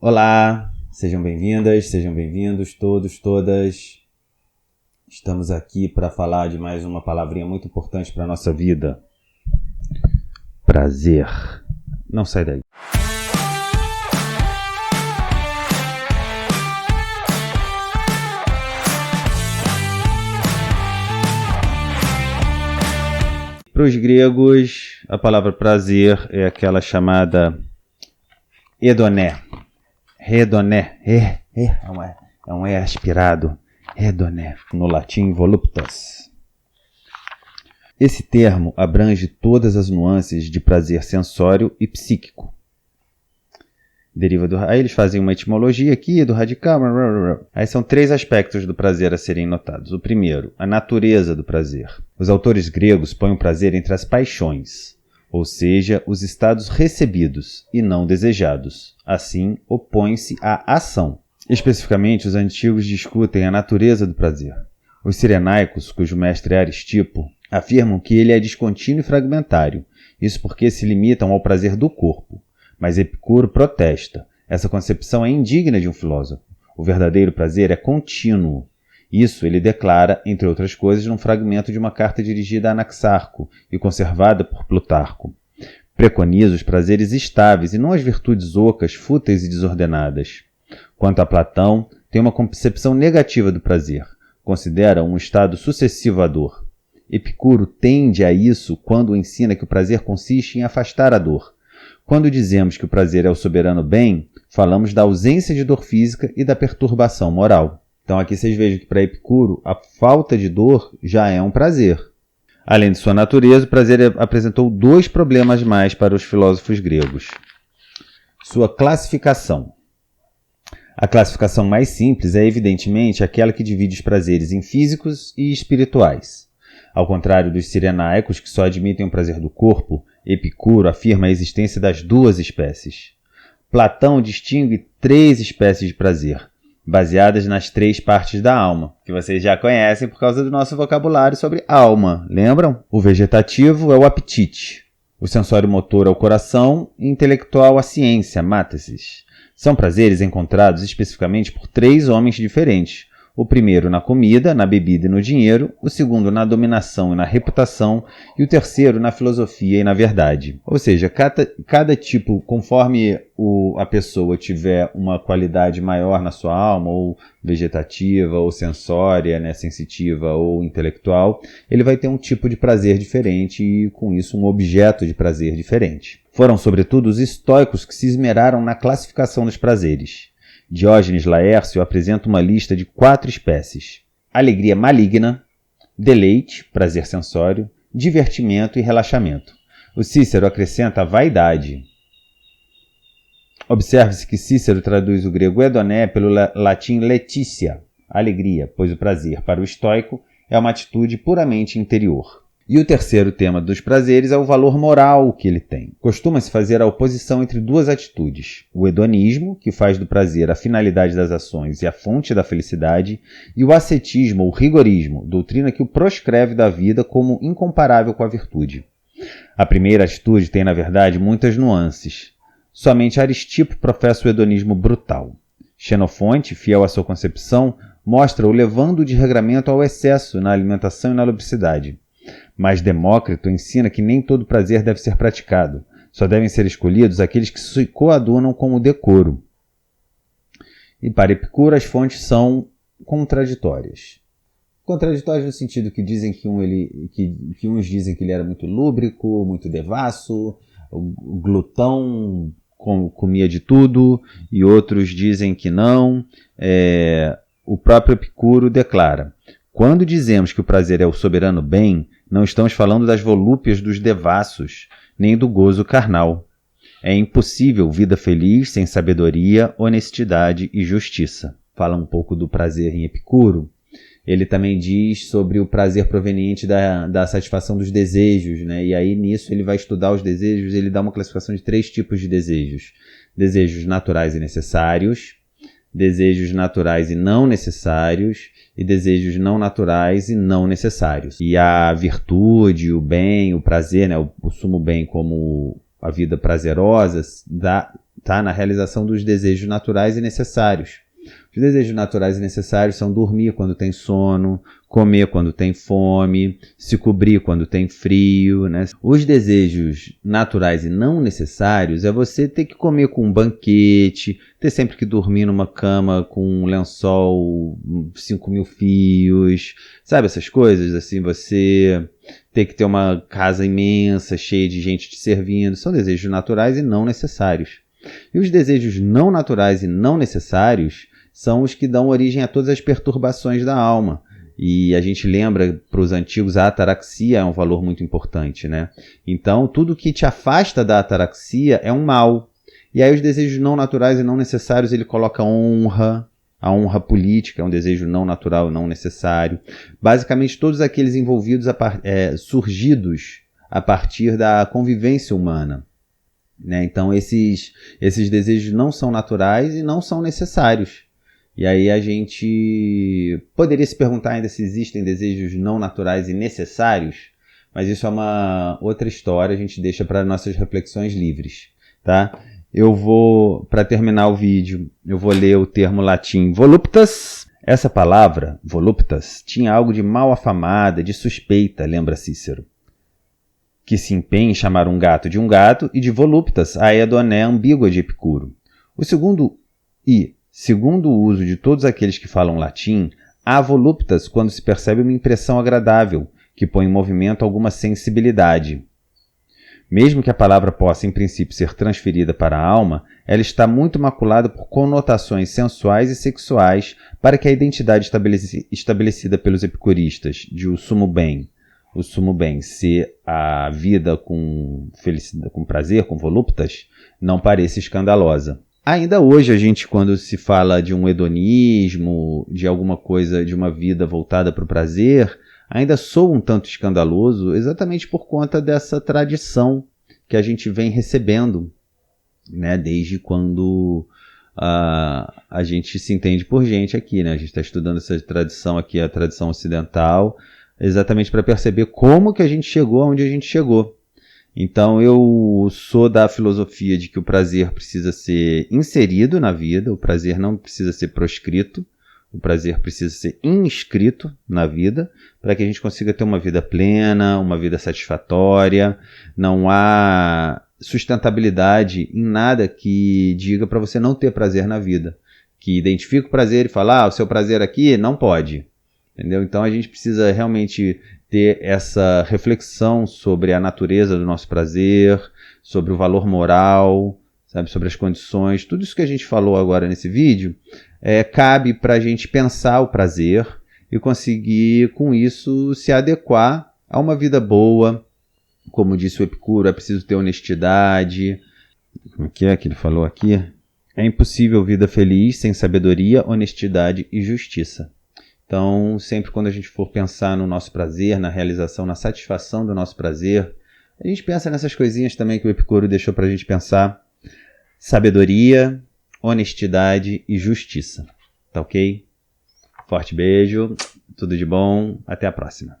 Olá, sejam bem-vindas, sejam bem-vindos todos, todas. Estamos aqui para falar de mais uma palavrinha muito importante para a nossa vida. Prazer. Não sai daí. Para os gregos, a palavra prazer é aquela chamada hedoné. Redoné, é um E aspirado, redoné, no latim voluptas. Esse termo abrange todas as nuances de prazer sensório e psíquico. Deriva do... Aí eles fazem uma etimologia aqui do radical. Aí são 3 aspectos do prazer a serem notados. O primeiro, a natureza do prazer. Os autores gregos põem o prazer entre as paixões, ou seja, os estados recebidos e não desejados. Assim, opõe-se à ação. Especificamente, os antigos discutem a natureza do prazer. Os cirenaicos, cujo mestre é Aristipo, afirmam que ele é descontínuo e fragmentário. Isso porque se limitam ao prazer do corpo. Mas Epicuro protesta. Essa concepção é indigna de um filósofo. O verdadeiro prazer é contínuo. Isso ele declara, entre outras coisas, num fragmento de uma carta dirigida a Anaxarco e conservada por Plutarco. Preconiza os prazeres estáveis e não as virtudes ocas, fúteis e desordenadas. Quanto a Platão, tem uma concepção negativa do prazer. Considera um estado sucessivo à dor. Epicuro tende a isso quando ensina que o prazer consiste em afastar a dor. Quando dizemos que o prazer é o soberano bem, falamos da ausência de dor física e da perturbação moral. Então aqui vocês vejam que para Epicuro, a falta de dor já é um prazer. Além de sua natureza, o prazer apresentou 2 problemas mais para os filósofos gregos. Sua classificação. A classificação mais simples é evidentemente aquela que divide os prazeres em físicos e espirituais. Ao contrário dos cirenaicos, que só admitem o prazer do corpo, Epicuro afirma a existência das 2 espécies. Platão distingue 3 espécies de prazer, baseadas nas 3 partes da alma, que vocês já conhecem por causa do nosso vocabulário sobre alma, lembram? O vegetativo é o apetite, o sensório-motor é o coração e o intelectual a ciência, mátesis. São prazeres encontrados especificamente por 3 homens diferentes. O primeiro na comida, na bebida e no dinheiro, o segundo na dominação e na reputação, e o terceiro na filosofia e na verdade. Ou seja, cada tipo, conforme a pessoa tiver uma qualidade maior na sua alma, ou vegetativa, ou sensória, né, sensitiva ou intelectual, ele vai ter um tipo de prazer diferente e, com isso, um objeto de prazer diferente. Foram, sobretudo, os estoicos que se esmeraram na classificação dos prazeres. Diógenes Laércio apresenta uma lista de 4 espécies: alegria maligna, deleite, prazer sensório, divertimento e relaxamento. O Cícero acrescenta a vaidade. Observe-se que Cícero traduz o grego hedoné pelo latim letitia, alegria, pois o prazer para o estoico é uma atitude puramente interior. E o terceiro tema dos prazeres é o valor moral que ele tem. Costuma-se fazer a oposição entre 2 atitudes: o hedonismo, que faz do prazer a finalidade das ações e a fonte da felicidade, e o ascetismo ou rigorismo, doutrina que o proscreve da vida como incomparável com a virtude. A primeira atitude tem, na verdade, muitas nuances. Somente Aristipo professa o hedonismo brutal. Xenofonte, fiel à sua concepção, mostra-o levando de regramento ao excesso na alimentação e na lubricidade. Mas Demócrito ensina que nem todo prazer deve ser praticado. Só devem ser escolhidos aqueles que se coadunam com o decoro. E para Epicuro as fontes são contraditórias. Contraditórias no sentido que dizem que uns dizem que ele era muito lúbrico, muito devasso, glutão, comia de tudo, e outros dizem que não. O próprio Epicuro declara: quando dizemos que o prazer é o soberano bem, não estamos falando das volúpias dos devassos, nem do gozo carnal. É impossível vida feliz sem sabedoria, honestidade e justiça. Fala um pouco do prazer em Epicuro. Ele também diz sobre o prazer proveniente da satisfação dos desejos, né? E aí nisso ele vai estudar os desejos, ele dá uma classificação de 3 tipos de desejos. Desejos naturais e necessários, desejos naturais e não necessários, e desejos não naturais e não necessários. E a virtude, o bem, o prazer, né, o sumo bem como a vida prazerosa, tá? Na realização dos desejos naturais e necessários. Os desejos naturais e necessários são dormir quando tem sono, comer quando tem fome, se cobrir quando tem frio, né? Os desejos naturais e não necessários é você ter que comer com um banquete, ter sempre que dormir numa cama com um lençol 5.000 fios, sabe essas coisas? Assim, você ter que ter uma casa imensa, cheia de gente te servindo, são desejos naturais e não necessários. E os desejos não naturais e não necessários são os que dão origem a todas as perturbações da alma. E a gente lembra, para os antigos, a ataraxia é um valor muito importante, né? Então, tudo que te afasta da ataraxia é um mal. E aí os desejos não naturais e não necessários, ele coloca honra, a honra política é um desejo não natural e não necessário. Basicamente, todos aqueles envolvidos, surgidos a partir da convivência humana. Né? Então, esses desejos não são naturais e não são necessários. E aí a gente poderia se perguntar ainda se existem desejos não naturais e necessários, mas isso é uma outra história, a gente deixa para nossas reflexões livres, tá? Para terminar o vídeo, eu vou ler o termo latim voluptas. Essa palavra, voluptas, tinha algo de mal afamada, de suspeita, lembra Cícero, que se empenha em chamar um gato de um gato, e de voluptas, a edoné ambígua de Epicuro. Segundo o uso de todos aqueles que falam latim, há voluptas quando se percebe uma impressão agradável, que põe em movimento alguma sensibilidade. Mesmo que a palavra possa, em princípio, ser transferida para a alma, ela está muito maculada por conotações sensuais e sexuais para que a identidade estabelecida pelos epicuristas de o sumo bem ser a vida com felicidade, com prazer, com voluptas, não pareça escandalosa. Ainda hoje a gente, quando se fala de um hedonismo, de alguma coisa, de uma vida voltada para o prazer, ainda soa um tanto escandaloso exatamente por conta dessa tradição que a gente vem recebendo, né, desde quando a gente se entende por gente aqui, né? A gente está estudando essa tradição aqui, a tradição ocidental, exatamente para perceber como que a gente chegou aonde a gente chegou. Então eu sou da filosofia de que o prazer precisa ser inserido na vida, o prazer não precisa ser proscrito, o prazer precisa ser inscrito na vida, para que a gente consiga ter uma vida plena, uma vida satisfatória. Não há sustentabilidade em nada que diga para você não ter prazer na vida, que identifica o prazer e fala, o seu prazer aqui não pode. Entendeu? Então a gente precisa realmente ter essa reflexão sobre a natureza do nosso prazer, sobre o valor moral, sabe, sobre as condições, tudo isso que a gente falou agora nesse vídeo, cabe para a gente pensar o prazer e conseguir com isso se adequar a uma vida boa. Como disse o Epicuro, é preciso ter honestidade. Como é que ele falou aqui? É impossível vida feliz sem sabedoria, honestidade e justiça. Então, sempre quando a gente for pensar no nosso prazer, na realização, na satisfação do nosso prazer, a gente pensa nessas coisinhas também que o Epicuro deixou para a gente pensar. Sabedoria, honestidade e justiça. Tá ok? Forte beijo, tudo de bom, até a próxima.